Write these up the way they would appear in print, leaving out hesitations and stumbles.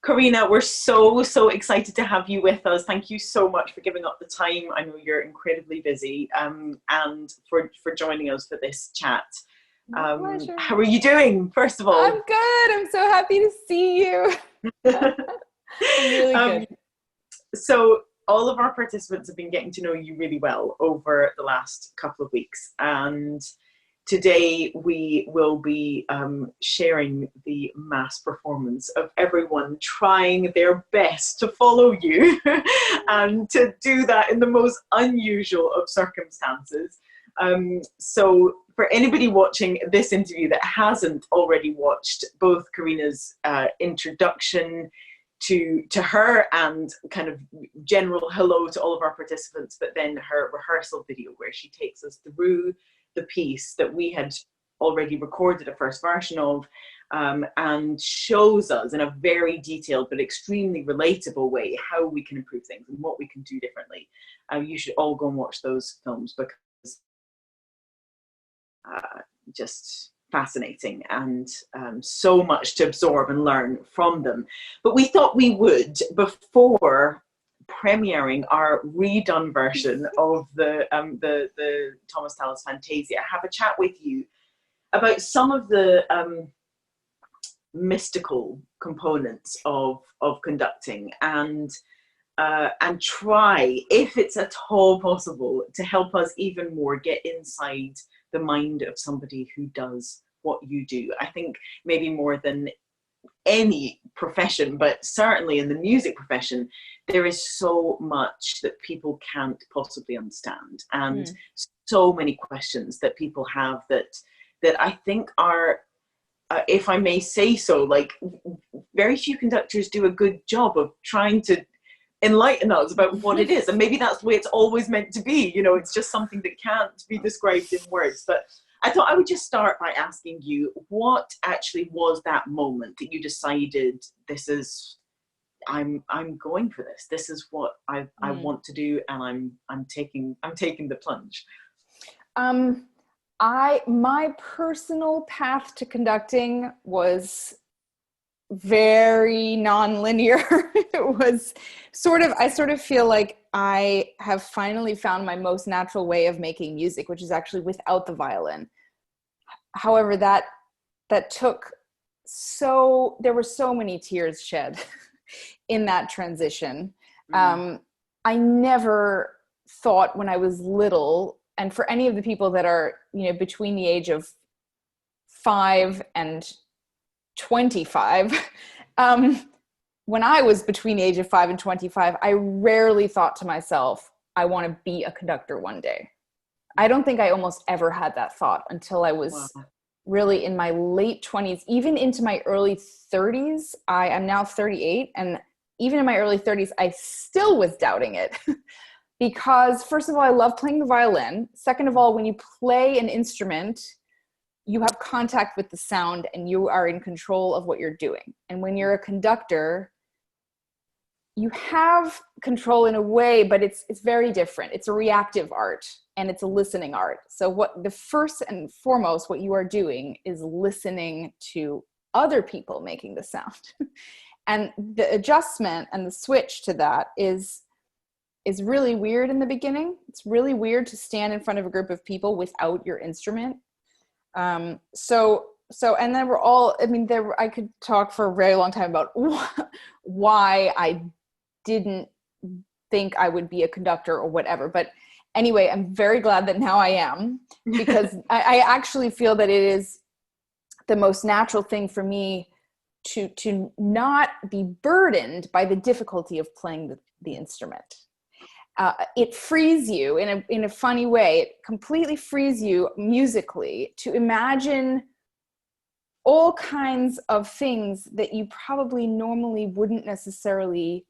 Karina, we're so excited to have you with us. Thank you so much for giving up the time. I know you're incredibly busy, and for joining us for this chat. My pleasure. How are you doing, first of all? I'm good. I'm so happy to see you. I'm really um, good. so all of our participants have been getting to know you really well over the last couple of weeks, and today we will be sharing the mass performance of everyone trying their best to follow you and to do that in the most unusual of circumstances. So for anybody watching this interview that hasn't already watched both Karina's introduction to her and kind of general hello to all of our participants, but then her rehearsal video where she takes us through the piece that we had already recorded a first version of, and shows us in a very detailed but extremely relatable way how we can improve things and what we can do differently. You should all go and watch those films because just fascinating and so much to absorb and learn from them. But we thought we would, before premiering our redone version of the Thomas Tallis Fantasia, have a chat with you about some of the mystical components of conducting, and try, if it's at all possible, to help us even more get inside the mind of somebody who does what you do. I think maybe more than any profession, but certainly in the music profession, there is so much that people can't possibly understand, and so many questions that people have that I think are, if I may say so, like, very few conductors do a good job of trying to enlighten us about what it is. And maybe that's the way it's always meant to be. You know, it's just something that can't be described in words. But I thought I would just start by asking you, what actually was that moment that you decided, this is, I'm going for this. This is what I want to do, and I'm taking the plunge. My personal path to conducting was very non-linear. It was I sort of feel like I have finally found my most natural way of making music, which is actually without the violin. However, that took there were so many tears shed in that transition. I never thought when I was little, and for any of the people that are, between the age of 5 and 25, when I was between the age of 5 and 25, I rarely thought to myself, I want to be a conductor one day. I don't think I almost ever had that thought until I was really in my late 20s, even into my early 30s. I am now 38, and even in my early 30s, I still was doubting it. Because first of all, I love playing the violin. Second of all, when you play an instrument, you have contact with the sound and you are in control of what you're doing. And when you're a conductor, you have control in a way, but it's very different. It's a reactive art and it's a listening art. So what the first and foremost, what you are doing is listening to other people making the sound. And the adjustment and the switch to that is really weird in the beginning. It's really weird to stand in front of a group of people without your instrument. And then I could talk for a very long time about why I didn't think I would be a conductor or whatever. But anyway, I'm very glad that now I am, because I actually feel that it is the most natural thing for me to not be burdened by the difficulty of playing the instrument. It frees you in a funny way. It completely frees you musically to imagine all kinds of things that you probably normally wouldn't necessarily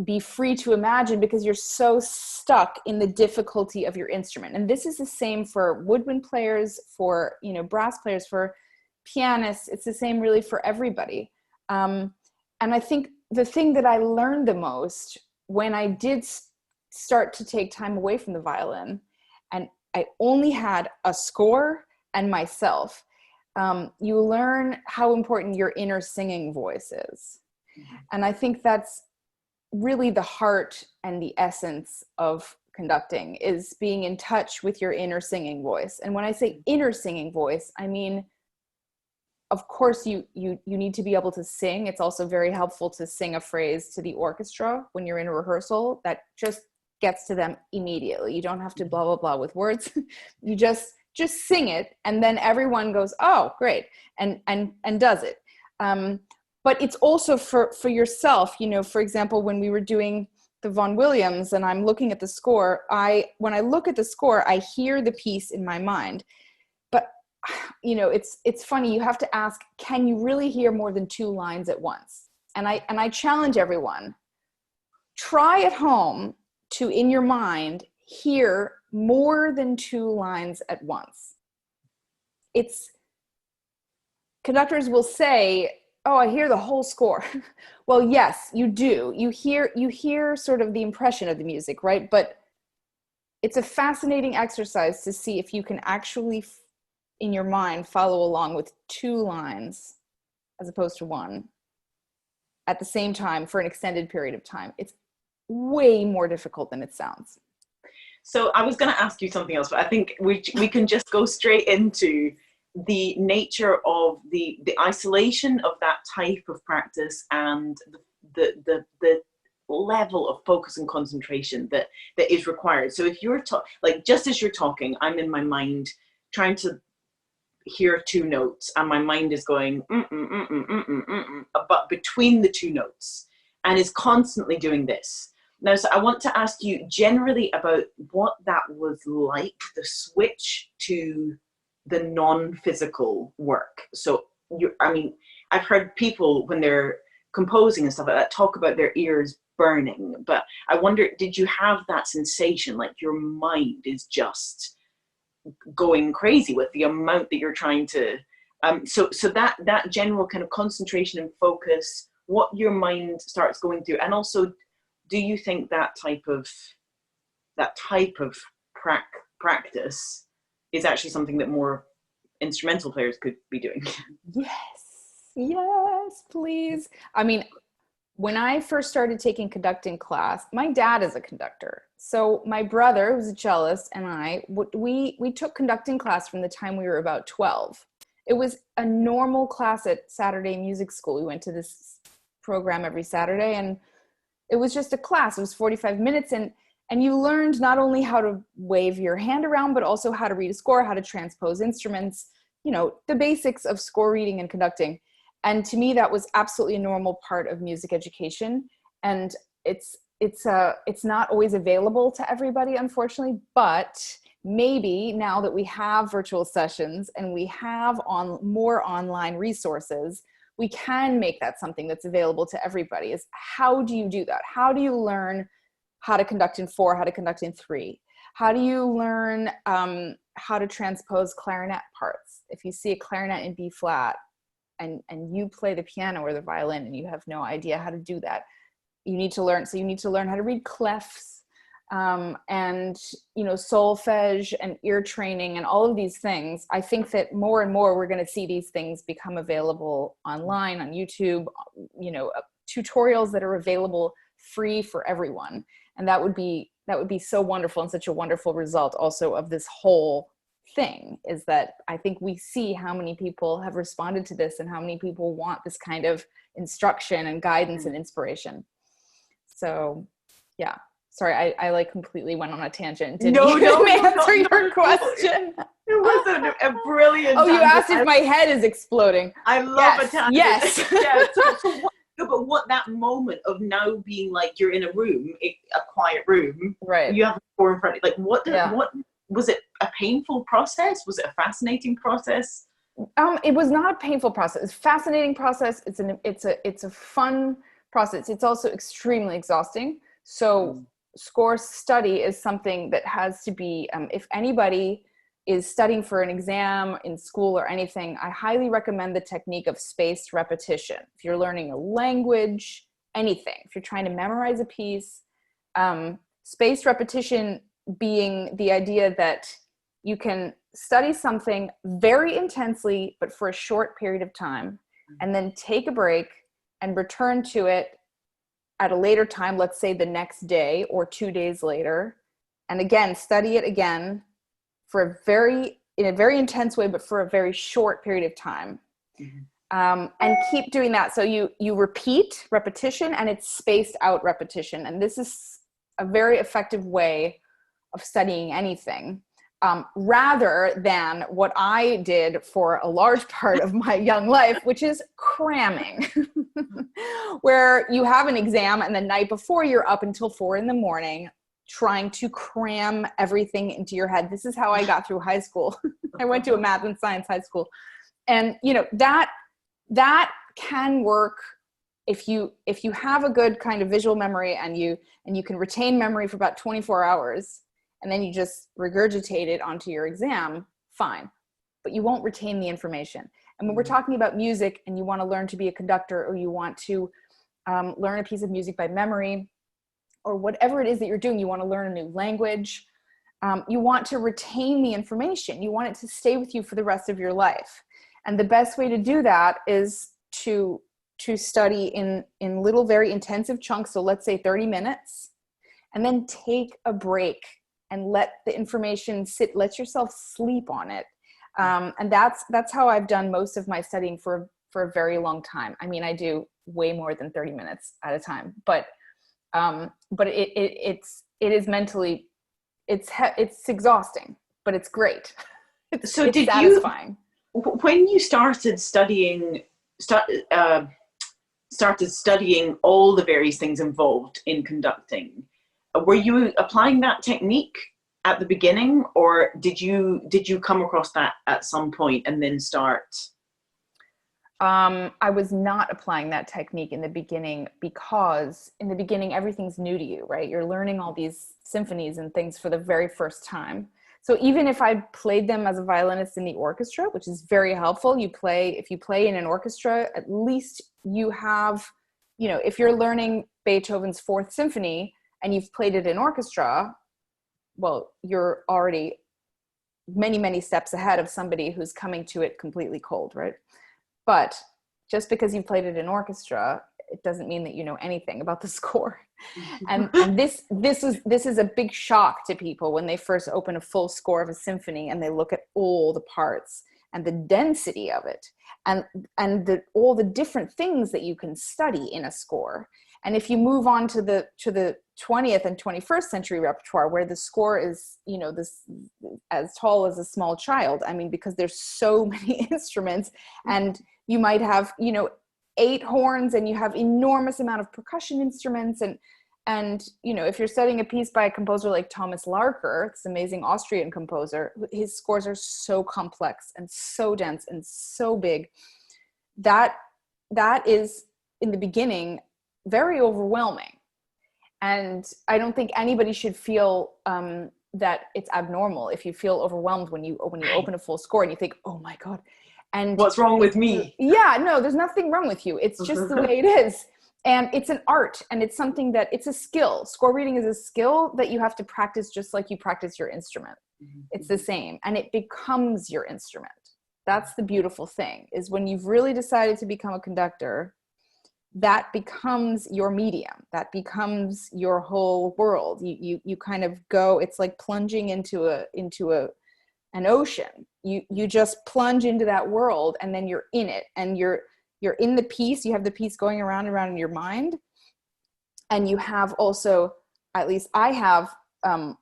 be free to imagine, because you're so stuck in the difficulty of your instrument. And this is the same for woodwind players, for brass players, for pianists. It's the same really for everybody. And I think the thing that I learned the most when I did start to take time away from the violin, and I only had a score and myself, you learn how important your inner singing voice is. And I think that's really the heart and the essence of conducting, is being in touch with your inner singing voice. And when I say inner singing voice, I mean, of course, you need to be able to sing. It's also very helpful to sing a phrase to the orchestra when you're in a rehearsal. That just gets to them immediately. You don't have to blah, blah, blah with words. You just sing it, and then everyone goes, oh, great, and does it. But it's also for yourself. You know, for example, when we were doing the Vaughan Williams and I'm looking at the score, when I look at the score, I hear the piece in my mind. But, you know, it's funny, you have to ask, can you really hear more than 2 lines at once? And I challenge everyone, try at home to, in your mind, hear more than 2 lines at once. Conductors will say, oh, I hear the whole score. Well, yes, you do. You hear sort of the impression of the music, right? But it's a fascinating exercise to see if you can actually, in your mind, follow along with 2 lines as opposed to 1 at the same time for an extended period of time. It's way more difficult than it sounds. So I was going to ask you something else, but I think we can just go straight into the nature of the isolation of that type of practice and the level of focus and concentration that is required. So if you're like, just as you're talking, I'm in my mind trying to hear 2 notes, and my mind is going but between the 2 notes, and is constantly doing this. Now, so I want to ask you generally about what that was like, the switch to the non-physical work. So I've heard people when they're composing and stuff like that talk about their ears burning, but I wonder, did you have that sensation like your mind is just going crazy with the amount that you're trying to so that general kind of concentration and focus, what your mind starts going through? And also, do you think that type of practice is actually something that more instrumental players could be doing? Yes, please. I mean, when I first started taking conducting class, my dad is a conductor. So my brother, who's a cellist, and we took conducting class from the time we were about 12. It was a normal class at Saturday music school. We went to this program every Saturday, and it was just a class. It was 45 minutes, and you learned not only how to wave your hand around, but also how to read a score, how to transpose instruments, you know, the basics of score reading and conducting. And to me, that was absolutely a normal part of music education. And it's not always available to everybody, unfortunately, but maybe now that we have virtual sessions and we have more online resources, we can make that something that's available to everybody. Is how do you do that? How do you learn how to conduct in 4, how to conduct in 3? How do you learn how to transpose clarinet parts? If you see a clarinet in B flat and you play the piano or the violin and you have no idea how to do that, you need to learn. So you need to learn how to read clefs and, you know, solfege and ear training and all of these things. I think that more and more we're going to see these things become available online on YouTube, you know, tutorials that are available free for everyone. And that would be so wonderful, and such a wonderful result also of this whole thing, is that I think we see how many people have responded to this and how many people want this kind of instruction and guidance and inspiration. So yeah, sorry, I like completely went on a tangent. Didn't answer your question. It was a brilliant you asked if my head is exploding. I love a tangent. Yes. Yeah, but what that moment of now being like you're in a room, a quiet room, right? You have a score in front of you. Like, what was it? A painful process? Was it a fascinating process? It was not a painful process. It's a fascinating process. It's a fun process. It's also extremely exhausting. So score study is something that has to be, if anybody is studying for an exam in school or anything, I highly recommend the technique of spaced repetition. If you're learning a language, anything, if you're trying to memorize a piece, spaced repetition being the idea that You can study something very intensely, but for a short period of time, and then take a break and return to it at a later time, let's say the next day or 2 days later, and again, study it again in a very intense way, but for a very short period of time. And keep doing that. So you repeat repetition, and it's spaced out repetition. And this is a very effective way of studying anything, rather than what I did for a large part of my young life, which is cramming, where you have an exam and the night before you're up until 4 a.m. trying to cram everything into your head. This is how I got through high school. I went to a math and science high school. And that can work if you have a good kind of visual memory, and you can retain memory for about 24 hours, and then you just regurgitate it onto your exam, fine. But you won't retain the information. And when we're talking about music and you want to learn to be a conductor, or you want to learn a piece of music by memory, or whatever it is that you're doing, you want to learn a new language, you want to retain the information. You want it to stay with you for the rest of your life. And the best way to do that is to study in little, very intensive chunks. So let's say 30 minutes, and then take a break and let the information sit, let yourself sleep on it. And that's how I've done most of my studying for a very long time. I mean, I do way more than 30 minutes at a time, but it is mentally, it's exhausting, but it's great. It's satisfying. When you started studying all the various things involved in conducting, were you applying that technique at the beginning, or did you come across that at some point and then start? I was not applying that technique in the beginning, because in the beginning everything's new to you, right? You're learning all these symphonies and things for the very first time. So even if I played them as a violinist in the orchestra, which is very helpful, if you play in an orchestra, at least you have, if you're learning Beethoven's Fourth Symphony and you've played it in orchestra, well, you're already many, many steps ahead of somebody who's coming to it completely cold, right? But just because you've played it in orchestra, it doesn't mean that you know anything about the score. And this is a big shock to people when they first open a full score of a symphony and they look at all the parts and the density of it, and all the different things that you can study in a score. And if you move on to the 20th and 21st century repertoire, where the score is, this as tall as a small child, I mean, because there's so many instruments, and you might have, 8 horns, and you have enormous amount of percussion instruments, and if you're studying a piece by a composer like Thomas Larker, this amazing Austrian composer, his scores are so complex and so dense and so big that is, in the beginning, very overwhelming. And I don't think anybody should feel that it's abnormal if you feel overwhelmed when you open a full score and you think, oh my God. And what's wrong with me? Yeah, no, there's nothing wrong with you. It's just the way it is. And it's an art, and it's something that, it's a skill. Score reading is a skill that you have to practice just like you practice your instrument. It's the same, and it becomes your instrument. That's the beautiful thing, is when you've really decided to become a conductor, that becomes your medium. That becomes your whole world. You kind of go, it's like plunging into an ocean. You just plunge into that world, and then you're in it, and you're in the piece. You have the piece going around and around in your mind. And you have also, at least I have,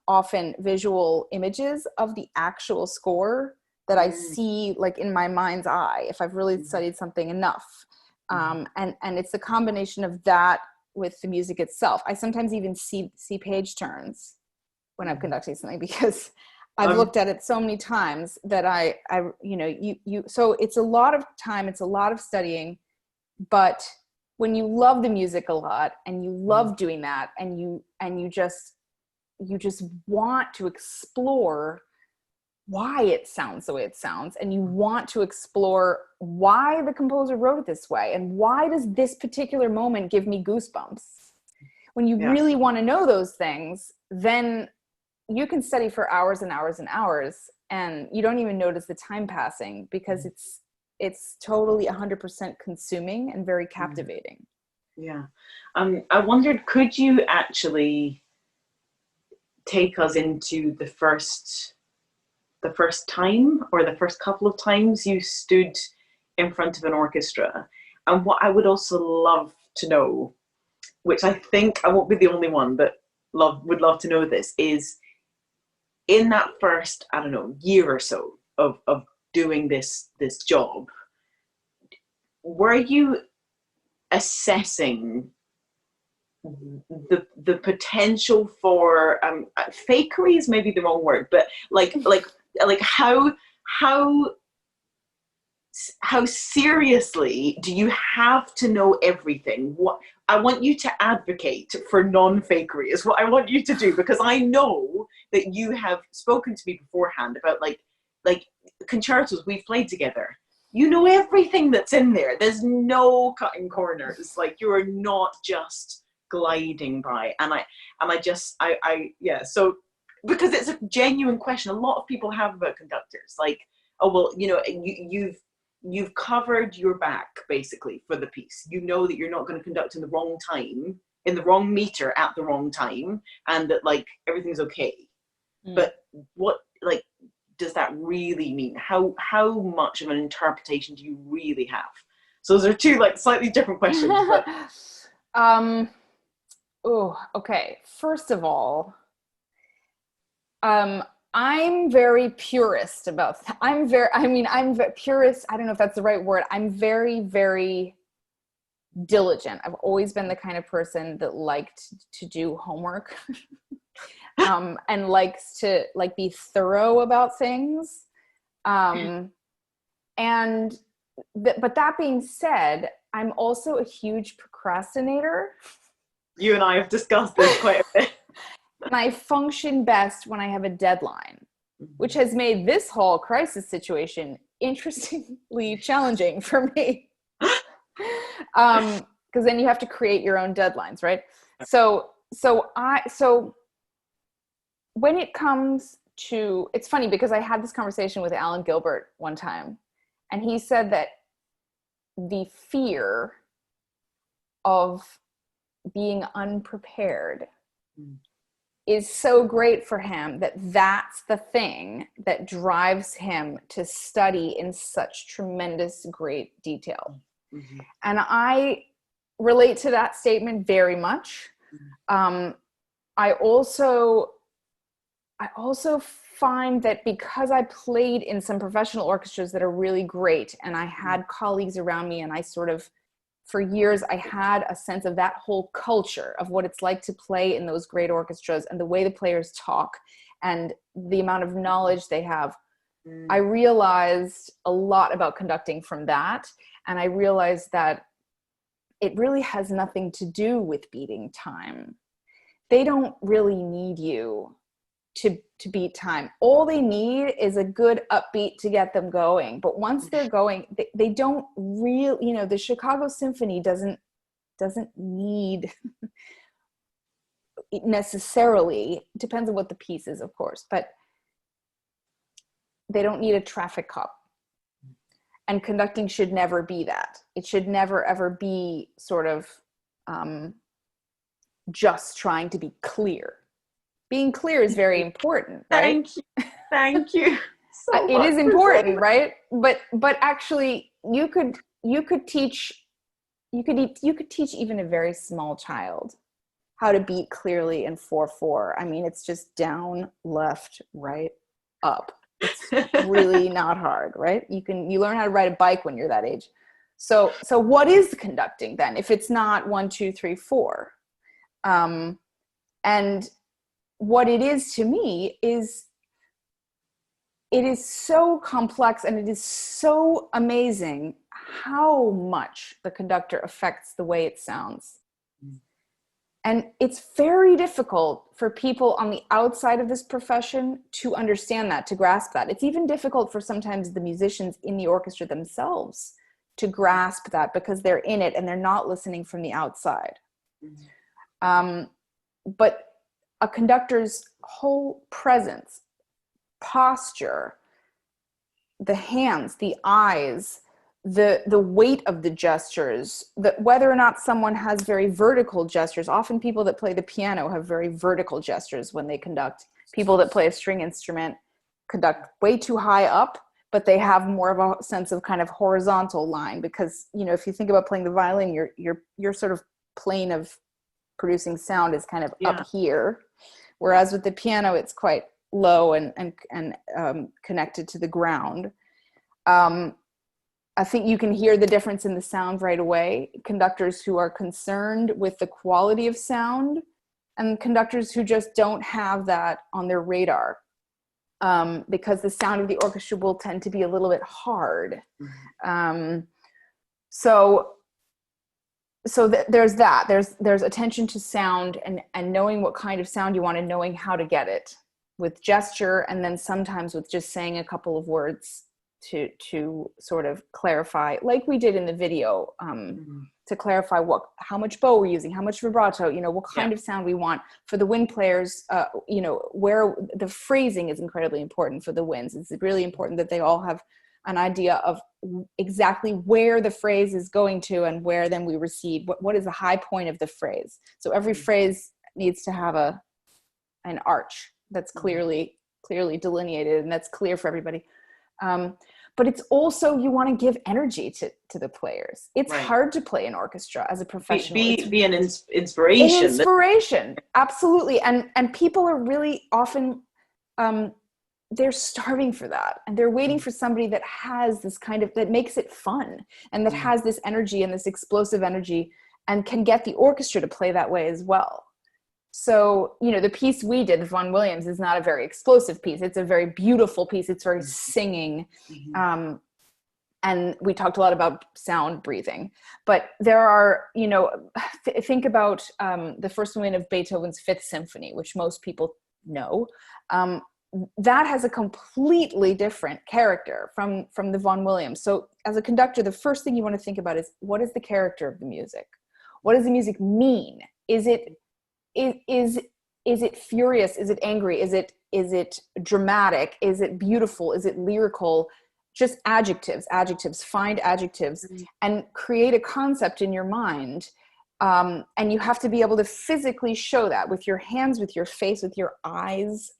often visual images of the actual score that I see, like, in my mind's eye, if I've really studied something enough. And it's a combination of that with the music itself. I sometimes even see page turns when I'm conducting something, because I've looked at it so many times that so it's a lot of time, it's a lot of studying, but when you love the music a lot and you love doing that, and you just want to explore why it sounds the way it sounds, and you want to explore why the composer wrote it this way, and why does this particular moment give me goosebumps. When you really want to know those things, then you can study for hours and hours and hours, and you don't even notice the time passing because it's totally 100% consuming and very captivating. Yeah. I wondered, could you actually take us into the first time or the first couple of times you stood in front of an orchestra? And what I would also love to know, which I think I won't be the only one, but would love to know this, is in that first, I don't know, year or so of doing this job, were you assessing the potential for fakery is maybe the wrong word, but like how seriously do you have to know everything? What I want you to advocate for non-fakery is what I want you to do, because I know that you have spoken to me beforehand about like concertos we've played together. You know everything that's in there. There's no cutting corners. Like, you're not just gliding by. And I so, because it's a genuine question a lot of people have about conductors, like, oh well, you know, you've covered your back basically for the piece. You know that you're not going to conduct in the wrong time, in the wrong meter at the wrong time, and that like everything's okay. But what, like, does that really mean? How much of an interpretation do you really have? So those are two like slightly different questions. But okay. First of all, I'm very purist about I'm purist. I don't know if that's the right word. I'm very, very diligent. I've always been the kind of person that liked to do homework. And likes to like be thorough about things. But that being said, I'm also a huge procrastinator. You and I have discussed this quite a bit. And I function best when I have a deadline, which has made this whole crisis situation interestingly challenging for me. Because then you have to create your own deadlines, right? So when it comes to, it's funny because I had this conversation with Alan Gilbert one time, and he said that the fear of being unprepared is so great for him that that's the thing that drives him to study in such tremendous great detail. And I relate to that statement very much. I also find that because I played in some professional orchestras that are really great, and I had colleagues around me, and I sort of, for years, I had a sense of that whole culture of what it's like to play in those great orchestras and the way the players talk and the amount of knowledge they have. I realized a lot about conducting from that. And I realized that it really has nothing to do with beating time. They don't really need you to beat time. All they need is a good upbeat to get them going. But once they're going, they don't really, you know, the Chicago Symphony doesn't need necessarily, it depends on what the piece is, of course, but they don't need a traffic cop. And conducting should never be that. It should never, ever be sort of just trying to be clear. Being clear is very important, right? Thank you. So it is important, right? But actually, you could teach even a very small child how to beat clearly in 4/4. I mean, it's just down, left, right, up. It's really not hard, right? You learn how to ride a bike when you're that age. So what is conducting then if it's not 1, 2, 3, 4? And what it is to me is it is so complex, and it is so amazing how much the conductor affects the way it sounds. And it's very difficult for people on the outside of this profession to understand that, to grasp that. It's even difficult for sometimes the musicians in the orchestra themselves to grasp that, because they're in it and they're not listening from the outside. But a conductor's whole presence, posture, the hands, the eyes, the weight of the gestures, whether or not someone has very vertical gestures. Often people that play the piano have very vertical gestures when they conduct. People that play a string instrument conduct way too high up, but they have more of a sense of kind of horizontal line, because, you know, if you think about playing the violin, your sort of plane of producing sound is kind of up here, whereas with the piano it's quite low and connected to the ground. I think you can hear the difference in the sound right away. Conductors who are concerned with the quality of sound, and conductors who just don't have that on their radar, because the sound of the orchestra will tend to be a little bit hard. So there's that. There's attention to sound and knowing what kind of sound you want and knowing how to get it with gesture, and then sometimes with just saying a couple of words to sort of clarify, like we did in the video, to clarify how much bow we're using, how much vibrato, you know, what kind of sound we want. For the wind players, you know, where the phrasing is incredibly important for the winds. It's really important that they all have an idea of exactly where the phrase is going to and where then we receive, what is the high point of the phrase. So every phrase needs to have an arch that's clearly delineated, and that's clear for everybody. But it's also, you want to give energy to the players. It's hard to play an orchestra as a professional. Be an inspiration. An inspiration, absolutely. And people are really often, they're starving for that. And they're waiting for somebody that has this kind of, that makes it fun, and that has this energy and this explosive energy, and can get the orchestra to play that way as well. So, you know, the piece we did, Vaughan Williams, is not a very explosive piece. It's a very beautiful piece. It's very singing. And we talked a lot about sound breathing. But there are, you know, think about the first movement of Beethoven's Fifth Symphony, which most people know. That has a completely different character from the Vaughan Williams. So as a conductor, the first thing you want to think about is, what is the character of the music? What does the music mean? Is it furious? Is it angry? Is it dramatic? Is it beautiful? Is it lyrical? Just adjectives, find adjectives, and create a concept in your mind. And you have to be able to physically show that with your hands, with your face, with your eyes.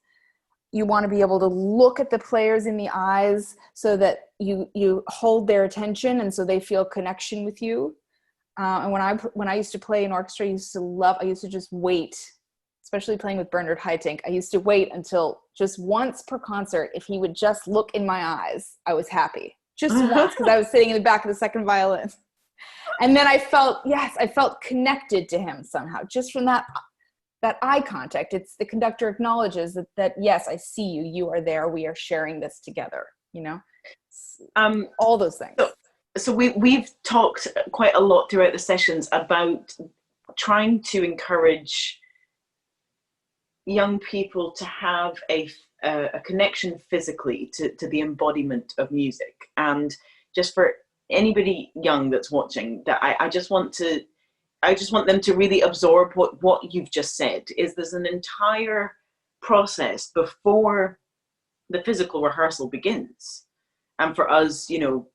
You want to be able to look at the players in the eyes so that you hold their attention, and so they feel connection with you. And when I used to play in orchestra, I used to just wait, especially playing with Bernard Haitink. I used to wait until just once per concert, if he would just look in my eyes, I was happy. Just once, because I was sitting in the back of the second violin. And then I felt connected to him somehow, just from that eye contact. It's the conductor acknowledges that yes, I see you, you are there, we are sharing this together, you know? All those things. So we've talked quite a lot throughout the sessions about trying to encourage young people to have a connection physically to the embodiment of music. And just for anybody young that's watching, that I just want them to really absorb what you've just said. Is there's an entire process before the physical rehearsal begins, and for us, you know,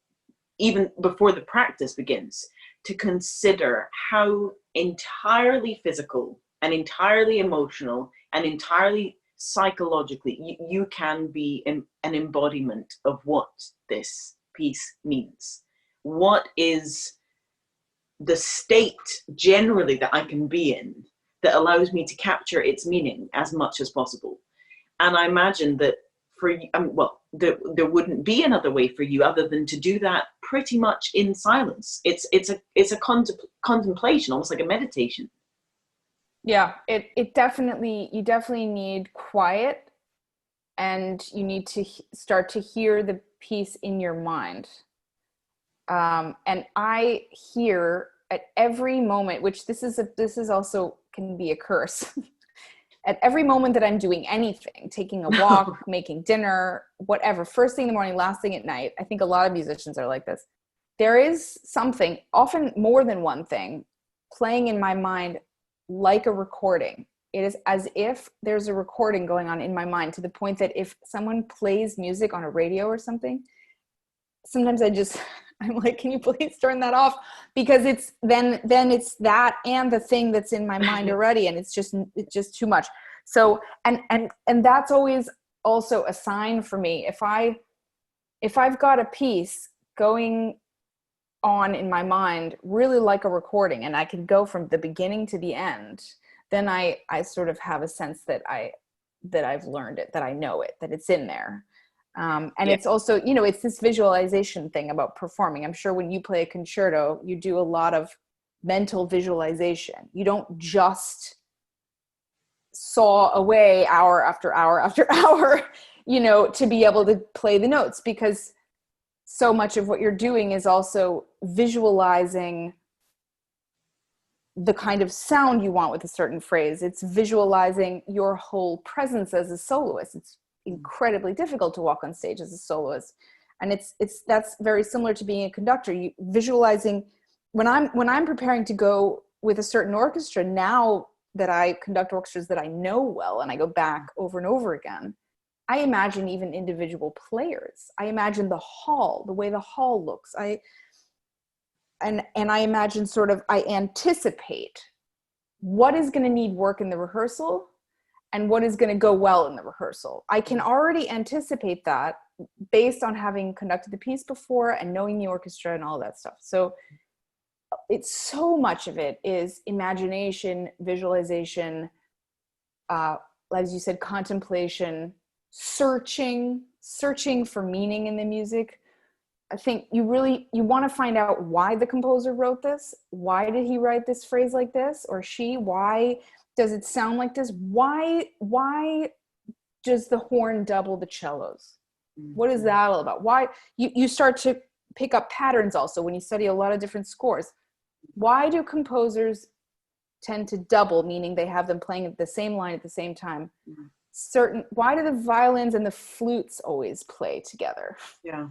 even before the practice begins, to consider how entirely physical and entirely emotional and entirely psychologically you can be an embodiment of what this piece means. What is the state generally that I can be in that allows me to capture its meaning as much as possible? And I imagine that for you, there wouldn't be another way for you other than to do that pretty much in silence. It's a contemplation, almost like a meditation. Yeah, you definitely need quiet, and you need to start to hear the piece in your mind. And I hear at every moment, which this is also can be a curse. At every moment that I'm doing anything, taking a walk, making dinner, whatever, first thing in the morning, last thing at night, I think a lot of musicians are like this. There is something, often more than one thing, playing in my mind like a recording. It is as if there's a recording going on in my mind, to the point that if someone plays music on a radio or something, sometimes I'm like, can you please turn that off? Because it's then it's that and the thing that's in my mind already, and it's just too much. So and that's always also a sign for me. If I've got a piece going on in my mind, really like a recording, and I can go from the beginning to the end, then I sort of have a sense that I've learned it, that I know it, that it's in there. And it's also, it's this visualization thing about performing. I'm sure when you play a concerto, you do a lot of mental visualization. You don't just saw away hour after hour after hour, to be able to play the notes, because so much of what you're doing is also visualizing the kind of sound you want with a certain phrase. It's visualizing your whole presence as a soloist. It's incredibly difficult to walk on stage as a soloist, and that's very similar to being a conductor. You visualizing when I'm preparing to go with a certain orchestra, now that I conduct orchestras that I know well and I go back over and over again, I imagine even individual players. I imagine the hall, the way the hall looks. And I imagine I anticipate what is going to need work in the rehearsal and what is going to go well in the rehearsal. I can already anticipate that based on having conducted the piece before and knowing the orchestra and all that stuff. So it's so much of it is imagination, visualization, as you said, contemplation, searching for meaning in the music. I think you want to find out why the composer wrote this. Why did he write this phrase like this, or she? Why does it sound like this? Why does the horn double the cellos? What is that all about? Why you start to pick up patterns also when you study a lot of different scores. Why do composers tend to double, meaning they have them playing the same line at the same time? Why do the violins and the flutes always play together? Yeah.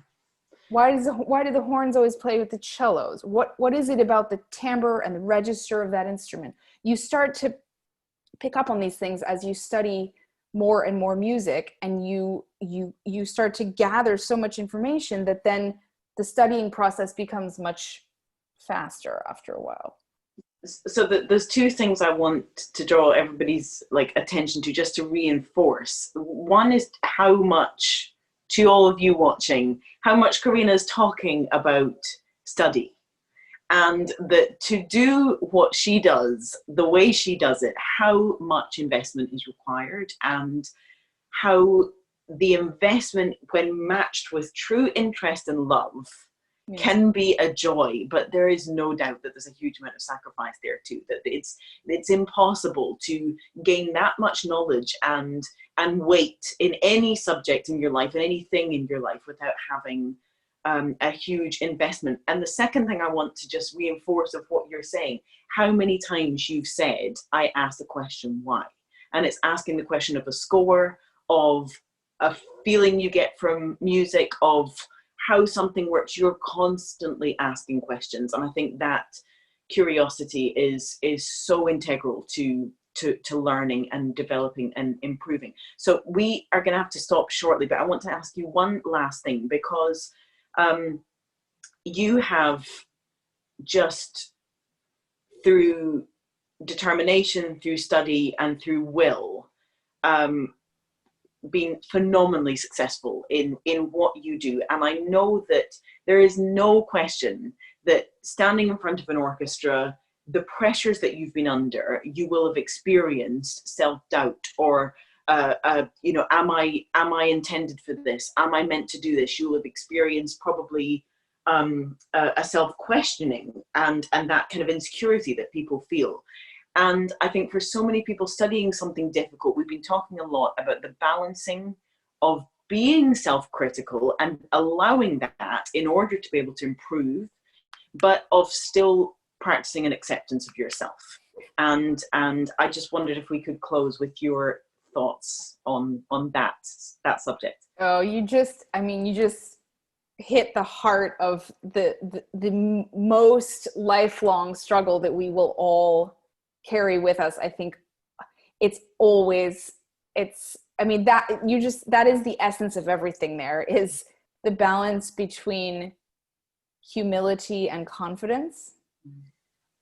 Why do the horns always play with the cellos? What is it about the timbre and the register of that instrument? You start to pick up on these things as you study more and more music, and you start to gather so much information that then the studying process becomes much faster after a while. So there's two things I want to draw everybody's attention to, just to reinforce. One is how much, to all of you watching, how much Karina is talking about study, and that to do what she does, the way she does it, how much investment is required, and how the investment, when matched with true interest and love, can be a joy. But there is no doubt that there's a huge amount of sacrifice there too, that it's impossible to gain that much knowledge and weight in any subject in your life and anything in your life without having a huge investment. And the second thing I want to just reinforce of what you're saying, how many times you've said, I asked the question why, and it's asking the question of a score, of a feeling you get from music, of how something works. You're constantly asking questions, and I think that curiosity is so integral to learning and developing and improving. So we are going to have to stop shortly, but I want to ask you one last thing, because you have, just through determination, through study, and through will, been phenomenally successful in what you do. And I know that there is no question that standing in front of an orchestra, the pressures that you've been under, you will have experienced self-doubt, or am I intended for this? Am I meant to do this? You'll have experienced probably a self-questioning and that kind of insecurity that people feel. And I think for so many people studying something difficult, we've been talking a lot about the balancing of being self-critical and allowing that in order to be able to improve, but of still practicing an acceptance of yourself. And I just wondered if we could close with your thoughts on that subject. Oh, you just hit the heart of the most lifelong struggle that we will all carry with us. I think that is the essence of everything. There is the balance between humility and confidence.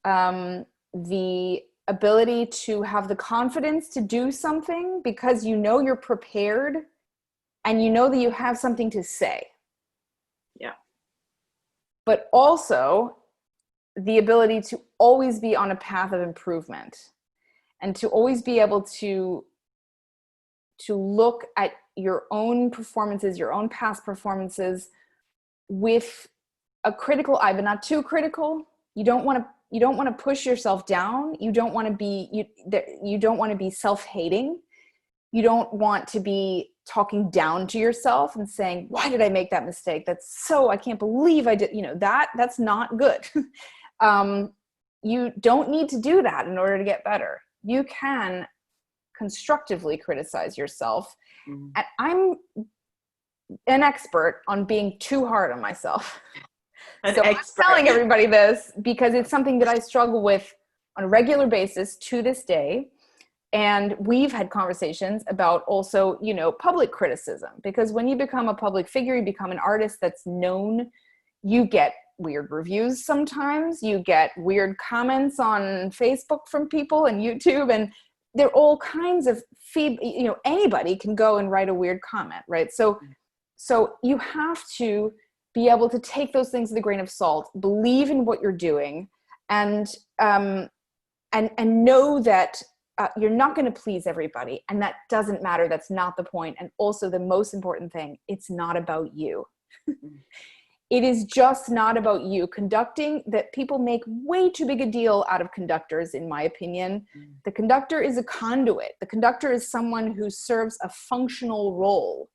The ability to have the confidence to do something because you know you're prepared and you know that you have something to say. Yeah. But also the ability to always be on a path of improvement and to always be able to look at your own performances, your own past performances with a critical eye, but not too critical. You don't want to push yourself down. You don't want to be self-hating. You don't want to be talking down to yourself and saying, why did I make that mistake? I can't believe I did, that's not good. You don't need to do that in order to get better. You can constructively criticize yourself. Mm-hmm. And I'm an expert on being too hard on myself. So I'm telling everybody this because it's something that I struggle with on a regular basis to this day. And we've had conversations about also, public criticism, because when you become a public figure, you become an artist that's known, you get weird reviews sometimes, you get weird comments on Facebook from people and YouTube, and there are all kinds of anybody can go and write a weird comment, right? So you have to be able to take those things with a grain of salt, believe in what you're doing, and know that you're not going to please everybody, and that doesn't matter. That's not the point. And also the most important thing, it's not about you. It is just not about you. Conducting, that people make way too big a deal out of conductors, in my opinion. The conductor is a conduit. The conductor is someone who serves a functional role.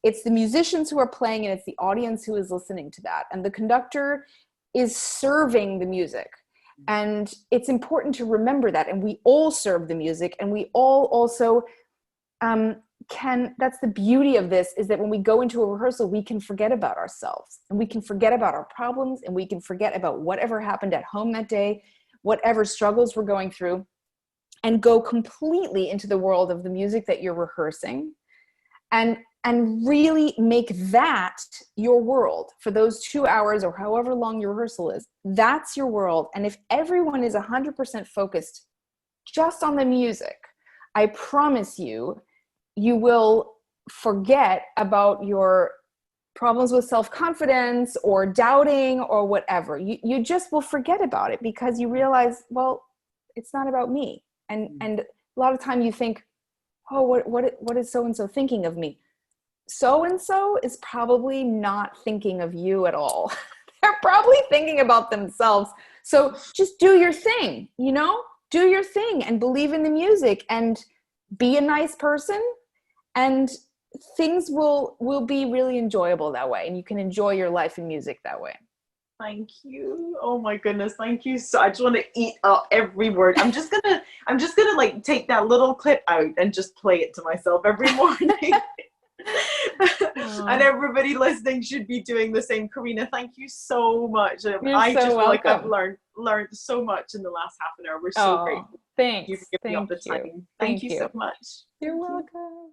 It's the musicians who are playing, and it's the audience who is listening to that. And the conductor is serving the music. And it's important to remember that. And we all serve the music, and we all also that's the beauty of this, is that when we go into a rehearsal, we can forget about ourselves, and we can forget about our problems, and we can forget about whatever happened at home that day, whatever struggles we're going through, and go completely into the world of the music that you're rehearsing, and really make that your world for those 2 hours or however long your rehearsal is. That's your world. And if everyone is 100% focused just on the music, I promise you, you will forget about your problems with self-confidence or doubting or whatever. You just will forget about it because you realize, well, it's not about me. And a lot of time you think, oh, what is so-and-so thinking of me? So-and-so is probably not thinking of you at all. They're probably thinking about themselves. So just do your thing, do your thing and believe in the music and be a nice person, and things will be really enjoyable that way. And you can enjoy your life in music that way. Thank you. Oh my goodness. Thank you. So I just want to eat up every word. I'm just gonna like take that little clip out and just play it to myself every morning. And everybody listening should be doing the same. Karina, thank you so much. I just feel like I've learned so much in the last half an hour. We're so grateful. Thanks. You for giving up the time. Thank you so much. You're welcome.